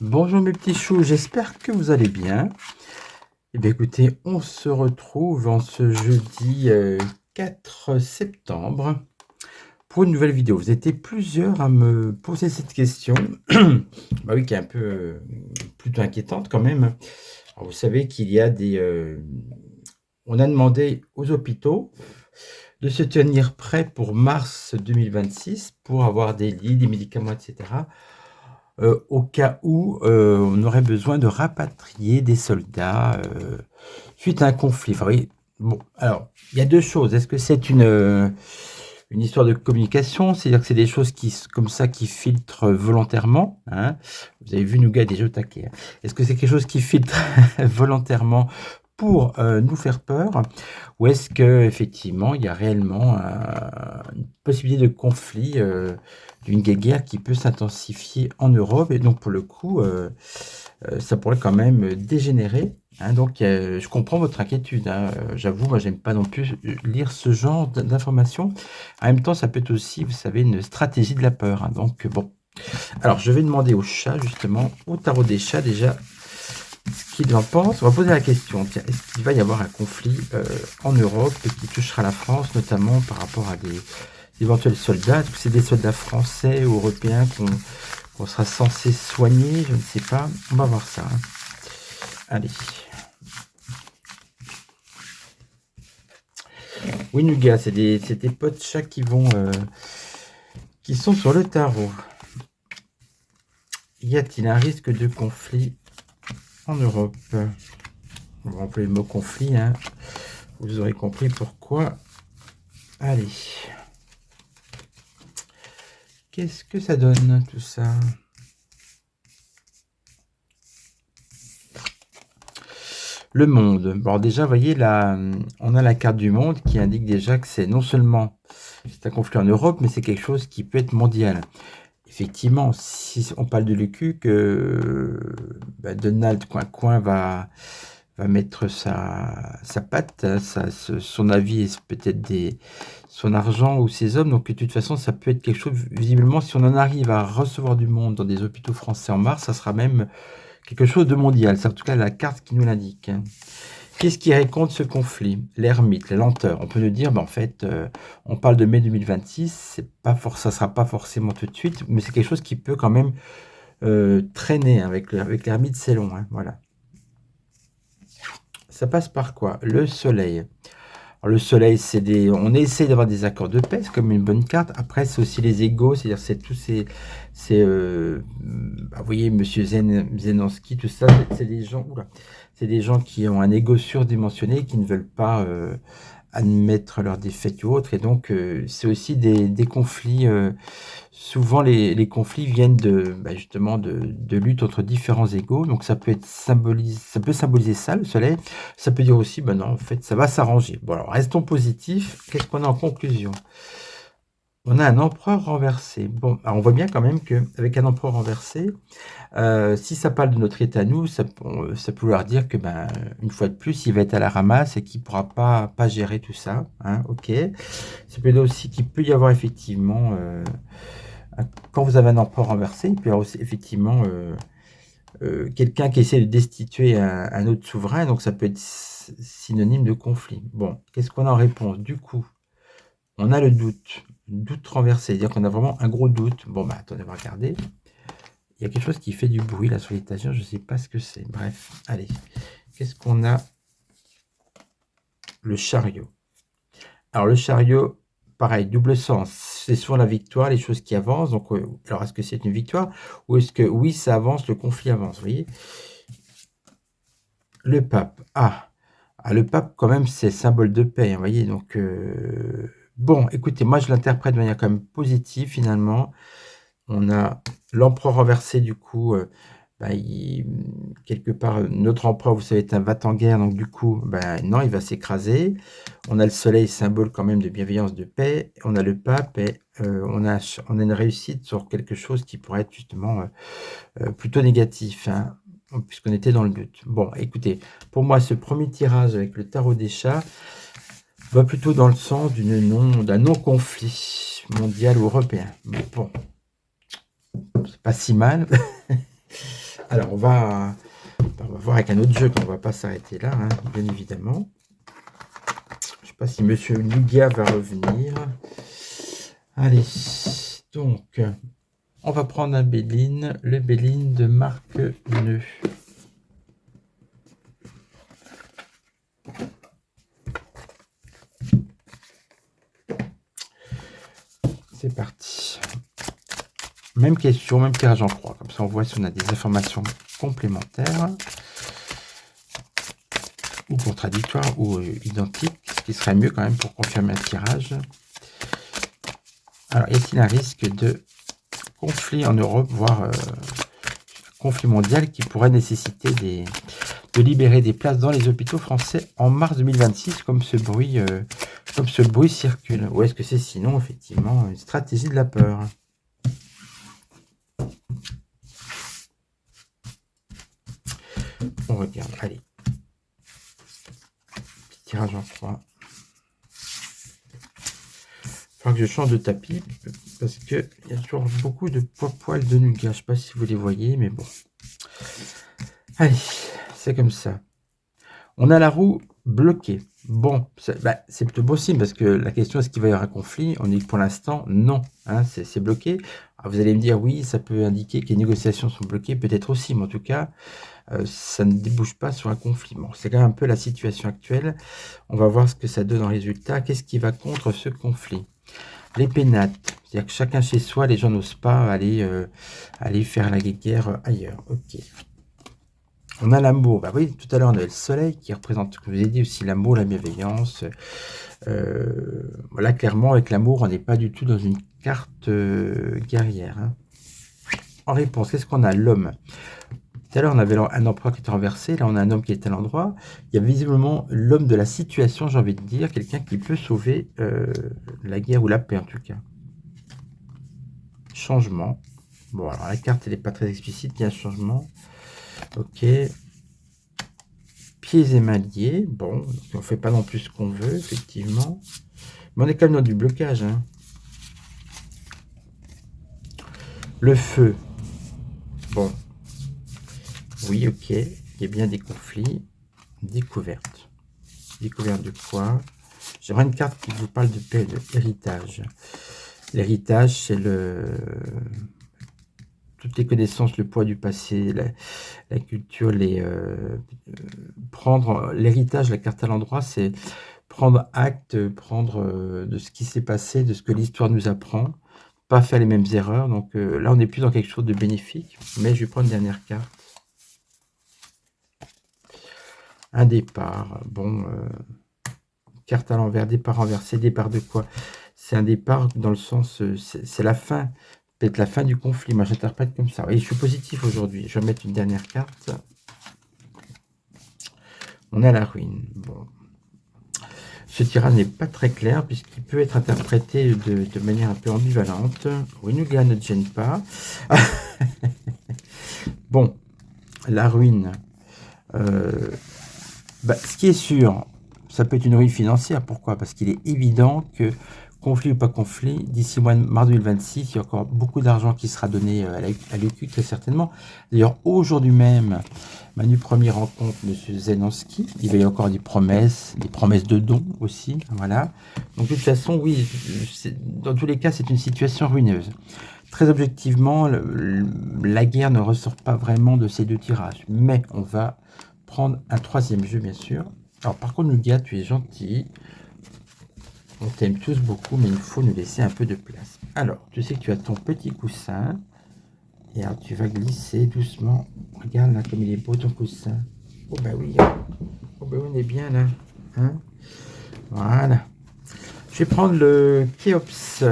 Bonjour mes petits choux, j'espère que vous allez bien. Eh bien écoutez, on se retrouve en ce jeudi 4 septembre pour une nouvelle vidéo. Vous étiez plusieurs à me poser cette question, bah oui, qui est un peu plutôt inquiétante quand même. Alors, vous savez qu'il y a on a demandé aux hôpitaux de se tenir prêts pour mars 2026 pour avoir des lits, des médicaments, etc. Au cas où on aurait besoin de rapatrier des soldats suite à un conflit. Enfin, oui, bon, alors, il y a deux choses. Est-ce que c'est une histoire de communication? C'est-à-dire que c'est des choses comme ça qui filtrent volontairement, hein? Vous avez vu, Nougat est déjà au taquet, hein. Est-ce que c'est quelque chose qui filtre volontairement pour nous faire peur? Ou est-ce qu'effectivement, il y a réellement une possibilité de conflit, d'une guerre qui peut s'intensifier en Europe? Et donc, pour le coup, ça pourrait quand même dégénérer, hein. Donc, je comprends votre inquiétude, hein. J'avoue, moi, j'aime pas non plus lire ce genre d'informations. En même temps, ça peut être aussi, vous savez, une stratégie de la peur, hein. Donc, bon. Alors, je vais demander au chat, justement, au tarot des chats, déjà, ce qu'il en pense. On va poser la question, tiens, est-ce qu'il va y avoir un conflit en Europe qui touchera la France, notamment par rapport à des éventuels soldats? Est-ce que c'est des soldats français ou européens qu'on sera censé soigner? Je ne sais pas. On va voir ça, hein. Allez. Oui, Nuga, c'est tes potes chats qui sont sur le tarot. Y a-t-il un risque de conflit en Europe? On va employer le mot conflit, hein. Vous aurez compris pourquoi. Allez. Qu'est-ce que ça donne, tout ça? Le monde. Bon, déjà, vous voyez, là, on a la carte du monde qui indique déjà que c'est non seulement c'est un conflit en Europe, mais c'est quelque chose qui peut être mondial. Effectivement, si on parle de l'UQ, que Donald Coin va mettre sa patte, hein, son avis et peut-être son argent ou ses hommes. Donc, de toute façon, ça peut être quelque chose, visiblement, si on en arrive à recevoir du monde dans des hôpitaux français en mars, ça sera même quelque chose de mondial. C'est en tout cas la carte qui nous l'indique, hein. Qu'est-ce qui raconte ce conflit? L'ermite, la lenteur. On peut nous dire, en fait, on parle de mai 2026, ça ne sera pas forcément tout de suite, mais c'est quelque chose qui peut quand même traîner. Avec l'ermite, c'est long, hein, voilà. Ça passe par quoi? Le soleil. Alors, le soleil, on essaie d'avoir des accords de paix, c'est comme une bonne carte. Après, c'est aussi les égos, c'est-à-dire c'est tous vous voyez, Monsieur Zelensky, tout ça, c'est des gens, c'est des gens qui ont un ego surdimensionné, qui ne veulent pas admettre leurs défaites ou autres, et donc c'est aussi des conflits. Souvent, les conflits viennent justement de lutte entre différents égos, donc ça peut symboliser ça, le soleil. Ça peut dire aussi, non, en fait, ça va s'arranger. Bon, alors, restons positifs. Qu'est-ce qu'on a en conclusion? On a un empereur renversé. Bon, alors on voit bien quand même qu'avec un empereur renversé, si ça parle de notre état, nous, ça peut vouloir dire que, une fois de plus, il va être à la ramasse et qu'il ne pourra pas gérer tout ça, hein, ok. Ça peut dire aussi qu'il peut y avoir effectivement, quand vous avez un empereur renversé, il peut y avoir aussi effectivement quelqu'un qui essaie de destituer un autre souverain, donc ça peut être synonyme de conflit. Bon, qu'est-ce qu'on a en réponse? Du coup, on a le doute renversé, c'est-à-dire qu'on a vraiment un gros doute. Bon, attendez, on va regarder. Il y a quelque chose qui fait du bruit là sur l'étagère, je ne sais pas ce que c'est. Bref, allez. Qu'est-ce qu'on a? Le chariot. Alors, le chariot, pareil, double sens. C'est souvent la victoire, les choses qui avancent. Donc, alors, est-ce que c'est une victoire? Ou est-ce que, oui, ça avance, le conflit avance, vous voyez? Le pape. Le pape, quand même, c'est symbole de paix, hein, vous voyez. Donc, Bon, écoutez, moi je l'interprète de manière quand même positive finalement. On a l'empereur renversé du coup, bah, quelque part, notre empereur, vous savez, est un va-t-en-guerre, donc du coup, bah, non, il va s'écraser. On a le soleil, symbole quand même de bienveillance, de paix. On a le pape et on a une réussite sur quelque chose qui pourrait être justement, plutôt négatif, hein, puisqu'on était dans le doute. Bon, écoutez, pour moi, ce premier tirage avec le tarot des chats va plutôt dans le sens d'un non-conflit mondial ou européen. Bon, c'est pas si mal. Alors, on va voir avec un autre jeu qu'on ne va pas s'arrêter là, hein, bien évidemment. Je ne sais pas si Monsieur Lugia va revenir. Allez, donc, on va prendre un Béline, le Béline de Marc Neu. C'est parti. Même question, même tirage en croix. Comme ça, on voit si on a des informations complémentaires ou contradictoires ou identiques, ce qui serait mieux quand même pour confirmer un tirage. Alors, est-il un risque de conflit en Europe, voire conflit mondial qui pourrait nécessiter de libérer des places dans les hôpitaux français en mars 2026, comme ce bruit circule? Ou est-ce que c'est sinon, effectivement, une stratégie de la peur? On regarde, allez. Petit tirage en croix. Il faudra que je change de tapis, parce qu'il y a toujours beaucoup de poils de nougat. Je ne sais pas si vous les voyez, mais bon. Allez, c'est comme ça. On a la roue bloquée. Bon, c'est plutôt beau signe parce que la question est-ce qu'il va y avoir un conflit? On dit que pour l'instant, non, hein, c'est bloqué. Alors vous allez me dire oui, ça peut indiquer que les négociations sont bloquées, peut-être aussi, mais en tout cas, ça ne débouche pas sur un conflit. Bon, c'est quand même un peu la situation actuelle. On va voir ce que ça donne en résultat. Qu'est-ce qui va contre ce conflit? Les pénates, c'est-à-dire que chacun chez soi, les gens n'osent pas aller faire la guerre ailleurs. Ok. On a l'amour. Bah oui, tout à l'heure, on avait le soleil qui représente, comme je vous ai dit, aussi l'amour, la bienveillance. Voilà, clairement, avec l'amour, on n'est pas du tout dans une carte guerrière. Hein. En réponse, qu'est-ce qu'on a? L'homme. Tout à l'heure, on avait un empereur qui était renversé. Là, on a un homme qui est à l'endroit. Il y a visiblement l'homme de la situation, j'ai envie de dire. Quelqu'un qui peut sauver la guerre ou la paix, en tout cas. Changement. Bon, alors la carte, elle n'est pas très explicite. Il y a un changement. Ok. Pieds et mains liés. Bon, on ne fait pas non plus ce qu'on veut, effectivement. Mais on est quand même dans du blocage. Hein. Le feu. Bon. Oui, ok. Il y a bien des conflits. Découverte. Découverte de quoi? J'aimerais une carte qui vous parle de paix, de héritage. L'héritage, c'est toutes les connaissances, le poids du passé, la culture, prendre l'héritage, la carte à l'endroit, c'est prendre acte, de ce qui s'est passé, de ce que l'histoire nous apprend, pas faire les mêmes erreurs. Donc là, on n'est plus dans quelque chose de bénéfique, mais je vais prendre une dernière carte. Un départ, bon, carte à l'envers, départ renversé, départ de quoi? C'est un départ dans le sens, c'est la fin, peut-être la fin du conflit. Moi, j'interprète comme ça. Oui, je suis positif aujourd'hui. Je vais mettre une dernière carte. On a la ruine. Bon. Ce tirage n'est pas très clair puisqu'il peut être interprété de manière un peu ambivalente. Winuga ne gêne pas. Bon, la ruine. Ce qui est sûr, ça peut être une ruine financière. Pourquoi? Parce qu'il est évident que, conflit ou pas conflit, d'ici mois de mars 2026, il y a encore beaucoup d'argent qui sera donné à l'EQ, très certainement. D'ailleurs, aujourd'hui même, Manu Premier rencontre M. Zelensky. Il va y avoir encore des promesses de dons aussi. Voilà. Donc, de toute façon, oui, dans tous les cas, c'est une situation ruineuse. Très objectivement, la guerre ne ressort pas vraiment de ces deux tirages. Mais on va prendre un troisième jeu, bien sûr. Alors, par contre, Nougat, tu es gentil. On t'aime tous beaucoup, mais il faut nous laisser un peu de place. Alors, tu sais que tu as ton petit coussin. Et alors, tu vas glisser doucement. Regarde là, comme il est beau ton coussin. Oh bah oui, on est bien là. Hein, voilà. Je vais prendre le Khéops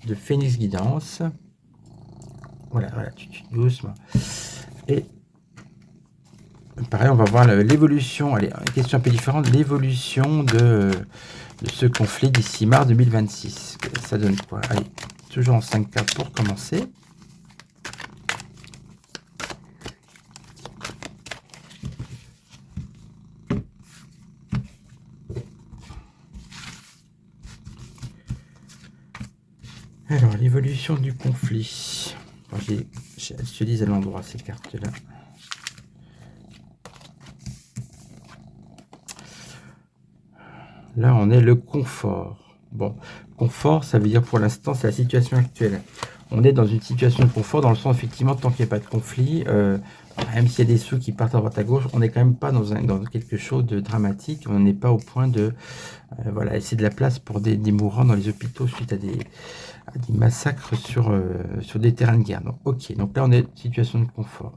de Phoenix Guidance. Voilà, doucement. Et pareil, on va voir l'évolution. Allez, une question un peu différente. L'évolution de ce conflit d'ici mars 2026. Ça donne quoi? Allez, toujours en 5 cartes pour commencer. Alors, l'évolution du conflit. Elles se lisent à l'endroit, ces cartes-là. Là, on est le confort. Bon, confort, ça veut dire pour l'instant, c'est la situation actuelle. On est dans une situation de confort dans le sens, effectivement, tant qu'il n'y a pas de conflit, même s'il y a des sous qui partent à droite à gauche, on n'est quand même pas dans quelque chose de dramatique. On n'est pas au point de voilà, laisser de la place pour des mourants dans les hôpitaux suite à des massacres sur des terrains de guerre. Donc, ok, donc là, on est en situation de confort.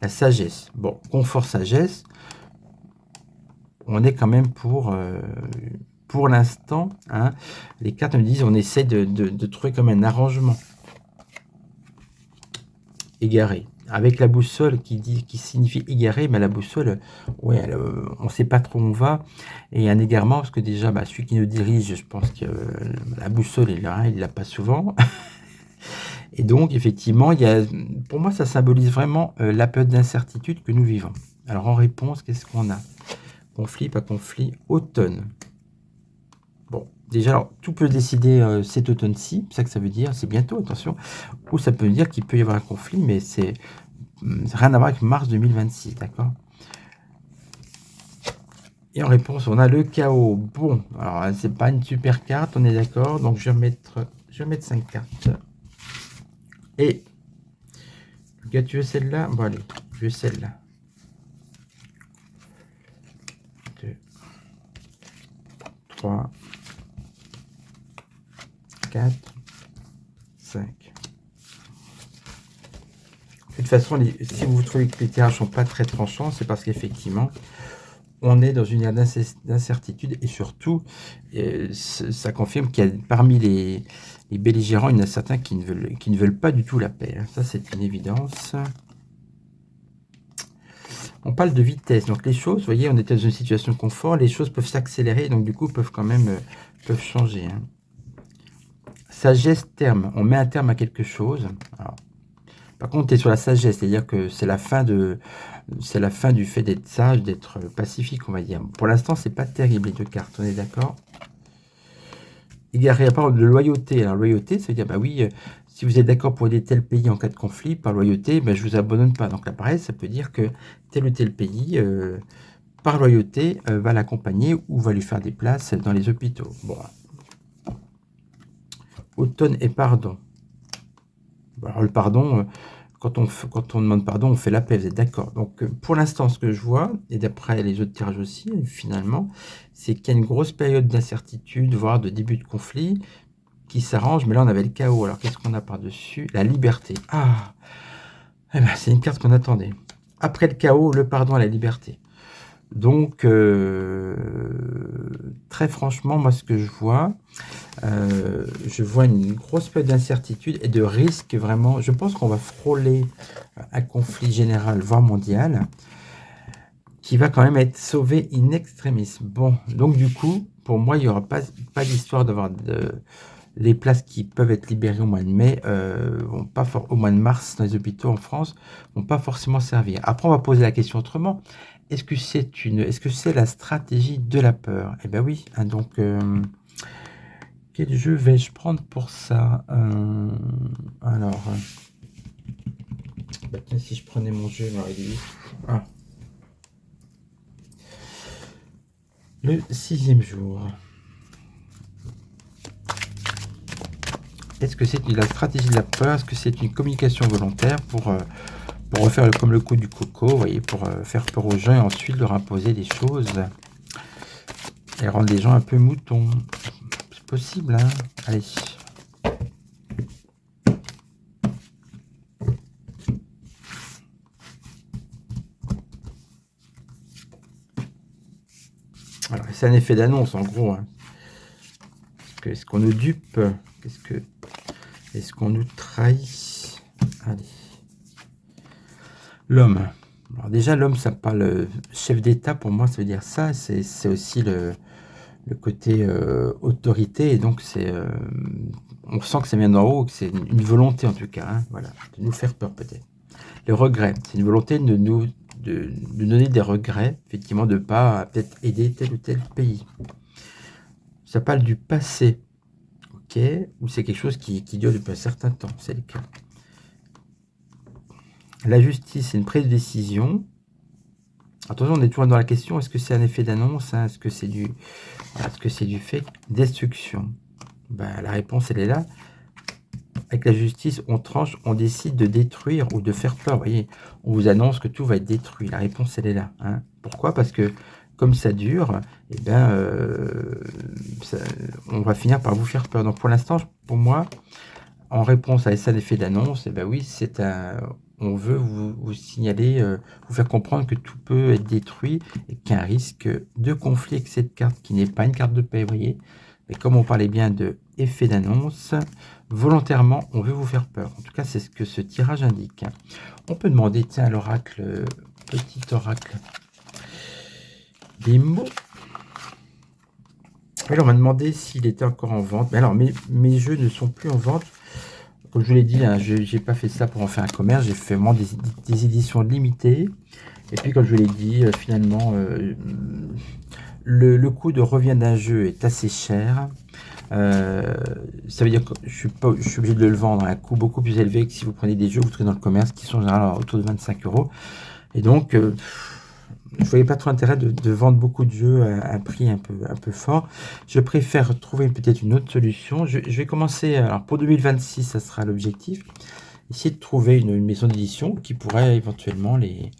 La sagesse. Bon, confort, sagesse. On est quand même pour l'instant, hein, les cartes me disent on essaie de trouver comme un arrangement égaré. Avec la boussole qui signifie égaré, mais la boussole, ouais, on ne sait pas trop où on va. Et un égarement, parce que déjà, celui qui nous dirige, je pense que la boussole est là, il ne l'a pas souvent. Et donc, effectivement, pour moi, ça symbolise vraiment la période d'incertitude que nous vivons. Alors, en réponse, qu'est-ce qu'on a? Conflit, pas conflit, automne. Bon, déjà, alors, tout peut se décider cet automne-ci, c'est ça que ça veut dire, c'est bientôt, attention. Ou ça peut dire qu'il peut y avoir un conflit, mais c'est rien à voir avec mars 2026, d'accord? Et en réponse, on a le chaos. Bon, alors, c'est pas une super carte, on est d'accord, donc je vais mettre 5 cartes. Et, gars, tu veux celle-là? Bon, allez, je veux celle-là. 2, 3, 4, 5. De toute façon, si vous trouvez que les tirages ne sont pas très tranchants, c'est parce qu'effectivement, on est dans une ère d'incertitude et surtout, ça confirme qu'il y a parmi les belligérants, il y en a certains qui ne veulent pas du tout la paix. Ça, c'est une évidence. On parle de vitesse. Donc les choses, vous voyez, on était dans une situation de confort, les choses peuvent s'accélérer, donc du coup, peuvent quand même changer. Hein. Sagesse, terme. On met un terme à quelque chose. Alors, par contre, tu es sur la sagesse, c'est-à-dire que c'est la fin du fait d'être sage, d'être pacifique, on va dire. Pour l'instant, c'est pas terrible les deux cartes, on est d'accord? Il y a la parole de loyauté. Alors, loyauté, ça veut dire, bah oui, si vous êtes d'accord pour aider tel pays en cas de conflit, par loyauté, je vous abandonne pas. Donc là, pareil, ça peut dire que tel ou tel pays, par loyauté, va l'accompagner ou va lui faire des places dans les hôpitaux. Bon. Automne et pardon. Alors, le pardon, quand on demande pardon, on fait la paix, vous êtes d'accord? Donc, pour l'instant, ce que je vois, et d'après les autres tirages aussi, finalement, c'est qu'il y a une grosse période d'incertitude, voire de début de conflit, qui s'arrange. Mais là, on avait le chaos. Alors, qu'est-ce qu'on a par-dessus? La liberté. Ah, c'est une carte qu'on attendait. Après le chaos, le pardon à la liberté. Donc, très franchement, moi, ce que je vois une grosse période d'incertitude et de risque, vraiment. Je pense qu'on va frôler un conflit général, voire mondial, qui va quand même être sauvé in extremis. Bon, donc du coup, pour moi, il n'y aura pas d'histoire d'avoir les places qui peuvent être libérées au mois de mai, au mois de mars dans les hôpitaux en France, vont pas forcément servir. Après, on va poser la question autrement. Est-ce que c'est la stratégie de la peur? Eh bien oui, hein, donc quel jeu vais-je prendre pour ça? Alors, tiens, si je prenais mon jeu, ah. Le 6e jour. Est-ce que c'est la stratégie de la peur? Est-ce que c'est une communication volontaire pour refaire comme le coup du coco, vous voyez, pour faire peur aux gens et ensuite leur imposer des choses et rendre les gens un peu moutons? C'est possible, hein? Allez. Alors, c'est un effet d'annonce, en gros. Hein. Est-ce qu'on nous dupe? Est-ce qu'on nous trahit? Allez. L'homme. Alors déjà, l'homme, ça parle chef d'État, pour moi, ça veut dire ça. C'est aussi le côté autorité, et donc on sent que ça vient d'en haut, que c'est une volonté en tout cas, hein, voilà, de nous faire peur peut-être. Le regret, c'est une volonté de nous donner des regrets, effectivement, de ne pas peut-être aider tel ou tel pays. Ça parle du passé, ok, ou c'est quelque chose qui dure depuis un certain temps, c'est le cas. La justice, c'est une prise de décision. Attention, on est toujours dans la question, est-ce que c'est un effet d'annonce, hein, est-ce que c'est du fait destruction? Ben, la réponse, elle est là. Avec la justice, on tranche, on décide de détruire ou de faire peur. Vous voyez, on vous annonce que tout va être détruit. La réponse, elle est là. Hein. Pourquoi? Parce que comme ça dure, eh ben, on va finir par vous faire peur. Donc pour l'instant, pour moi, en réponse à ça, l'effet d'annonce, eh ben oui, on veut vous signaler, vous faire comprendre que tout peut être détruit et qu'il y a un risque de conflit avec cette carte qui n'est pas une carte de paix, vous voyez. Mais comme on parlait bien de effet d'annonce, volontairement, on veut vous faire peur. En tout cas, c'est ce que ce tirage indique. On peut demander, tiens, l'oracle, petit oracle, des mots. Alors, on m'a demandé s'il était encore en vente. Mais alors, mes jeux ne sont plus en vente. Comme je vous l'ai dit, hein, je n'ai pas fait ça pour en faire un commerce. J'ai fait vraiment des éditions limitées. Et puis, comme je vous l'ai dit, finalement, le coût de revient d'un jeu est assez cher. Ça veut dire que je suis obligé de le vendre à un coût beaucoup plus élevé que si vous prenez des jeux que vous trouvez dans le commerce qui sont en général autour de 25 €. Et donc, je ne voyais pas trop intérêt de vendre beaucoup de jeux à un prix un peu fort. Je préfère trouver peut-être une autre solution. Je vais commencer, alors pour 2026, ça sera l'objectif. Essayer de trouver une maison d'édition qui pourrait éventuellement les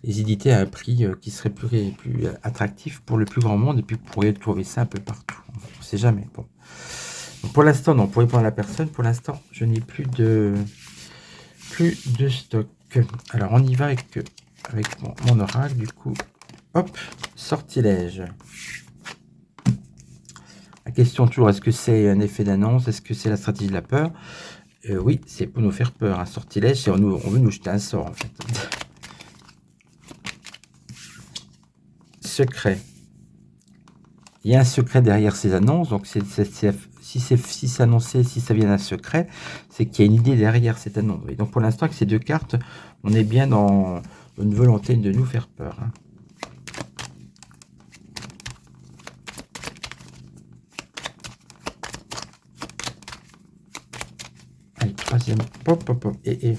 éditer à un prix qui serait plus attractif pour le plus grand monde. Et puis vous pourriez trouver ça un peu partout. On ne sait jamais. Bon. Donc pour l'instant, non, pour répondre à la personne, pour l'instant, je n'ai plus de stock. Alors on y va avec mon oracle, du coup. Hop, sortilège. La question toujours, est-ce que c'est un effet d'annonce? Est-ce que c'est la stratégie de la peur? Oui, c'est pour nous faire peur. Un sortilège, c'est on veut nous jeter un sort, en fait. Secret. Il y a un secret derrière ces annonces. Donc, si c'est annoncé, si ça vient d'un secret, c'est qu'il y a une idée derrière cette annonce. Et donc, pour l'instant, avec ces deux cartes, on est bien dans une volonté de nous faire peur. Hein. Allez, troisième. Et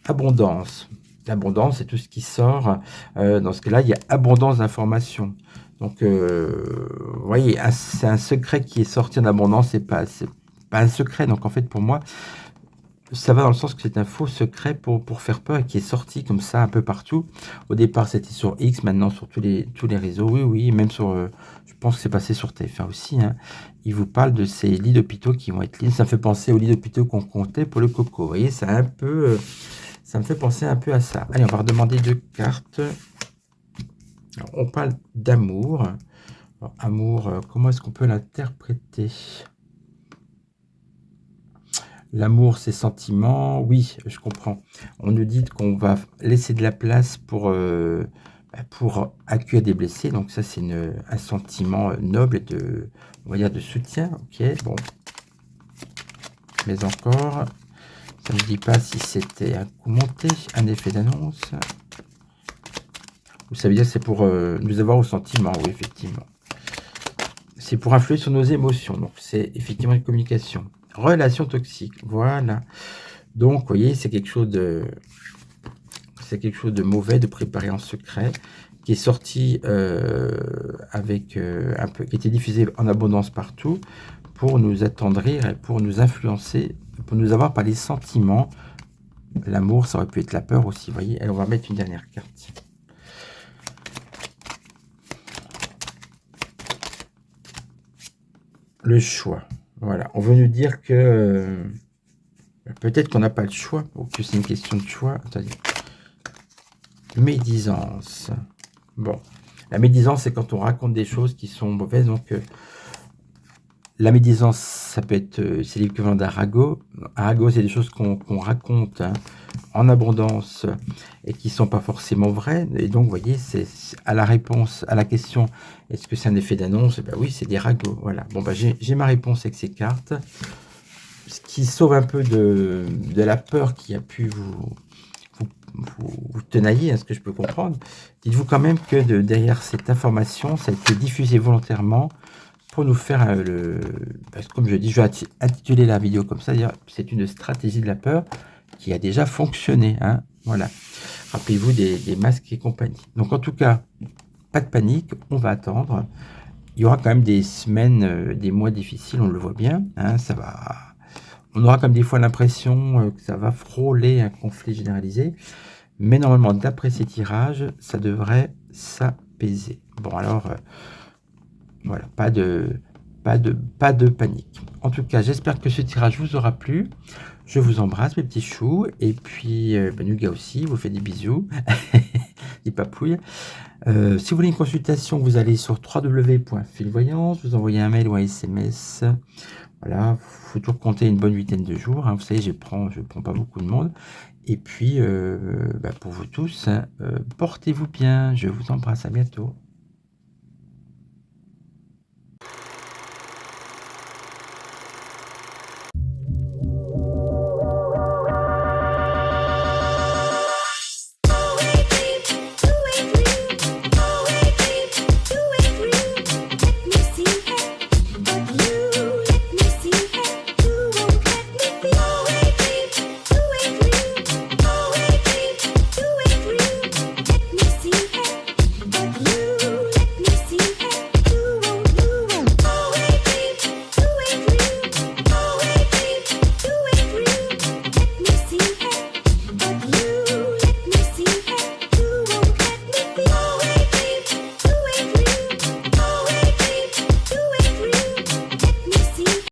abondance. L'abondance, c'est tout ce qui sort. Dans ce cas-là, il y a abondance d'informations. Donc, vous voyez, c'est un secret qui est sorti en abondance, c'est pas un secret. Donc, en fait, pour moi, ça va dans le sens que c'est un faux secret pour faire peur et qui est sorti comme ça un peu partout. Au départ, c'était sur X, maintenant sur tous les réseaux. Oui, même sur, je pense que c'est passé sur TF1 aussi. Hein. Il vous parle de ces lits d'hôpitaux qui vont être libres. Ça me fait penser aux lits d'hôpitaux qu'on comptait pour le coco. Vous voyez, c'est un peu... ça me fait penser un peu à ça. Allez, on va redemander deux cartes. Alors, on parle d'amour. Amour, comment est-ce qu'on peut l'interpréter? L'amour, c'est sentiment. Oui, je comprends. On nous dit qu'on va laisser de la place pour accueillir des blessés. Donc ça, c'est un sentiment noble et on va dire de soutien. Ok, bon. Mais encore... ça ne dit pas si c'était un coup monté, un effet d'annonce. Ou ça veut dire que c'est pour nous avoir au sentiment, oui, effectivement. C'est pour influer sur nos émotions. Donc, c'est effectivement une communication. Relation toxique, voilà. Donc, vous voyez, c'est quelque chose de mauvais, de préparé en secret, qui est sorti avec un peu, qui était diffusé en abondance partout, pour nous attendrir et pour nous influencer, pour nous avoir par les sentiments. L'amour, ça aurait pu être la peur aussi, vous voyez. Allez, on va mettre une dernière carte. Le choix. Voilà. On veut nous dire que peut-être qu'on n'a pas le choix, ou que c'est une question de choix. Attendez. Médisance. Bon. La médisance, c'est quand on raconte des choses qui sont mauvaises. Donc, la médisance, ça peut être, c'est l'équivalent d'un ragot. Un ragot, c'est des choses qu'on raconte hein, en abondance et qui sont pas forcément vraies. Et donc, vous voyez, c'est à la réponse à la question, est-ce que c'est un effet d'annonce? Ben oui, c'est des ragots. Voilà. Bon, ben, j'ai ma réponse avec ces cartes. Ce qui sauve un peu de la peur qui a pu vous tenailler, à ce que je peux comprendre. Dites-vous quand même que derrière cette information, ça a été diffusé volontairement pour nous faire parce que comme je dis, je vais intituler la vidéo comme ça, dire c'est une stratégie de la peur qui a déjà fonctionné. Hein, voilà. Rappelez-vous des masques et compagnie. Donc en tout cas, pas de panique, on va attendre. Il y aura quand même des semaines, des mois difficiles, on le voit bien. Hein, ça va. On aura comme des fois l'impression que ça va frôler un conflit généralisé. Mais normalement, d'après ces tirages, ça devrait s'apaiser. Bon, alors, voilà, pas de panique. En tout cas, j'espère que ce tirage vous aura plu. Je vous embrasse, mes petits choux. Et puis, Nuga aussi, vous fait des bisous. Des papouilles. Si vous voulez une consultation, vous allez sur www.filvoyance, vous envoyez un mail ou un SMS. Voilà, faut toujours compter une bonne huitaine de jours. Hein. Vous savez, je prends pas beaucoup de monde. Et puis, pour vous tous, hein, portez-vous bien. Je vous embrasse. À bientôt.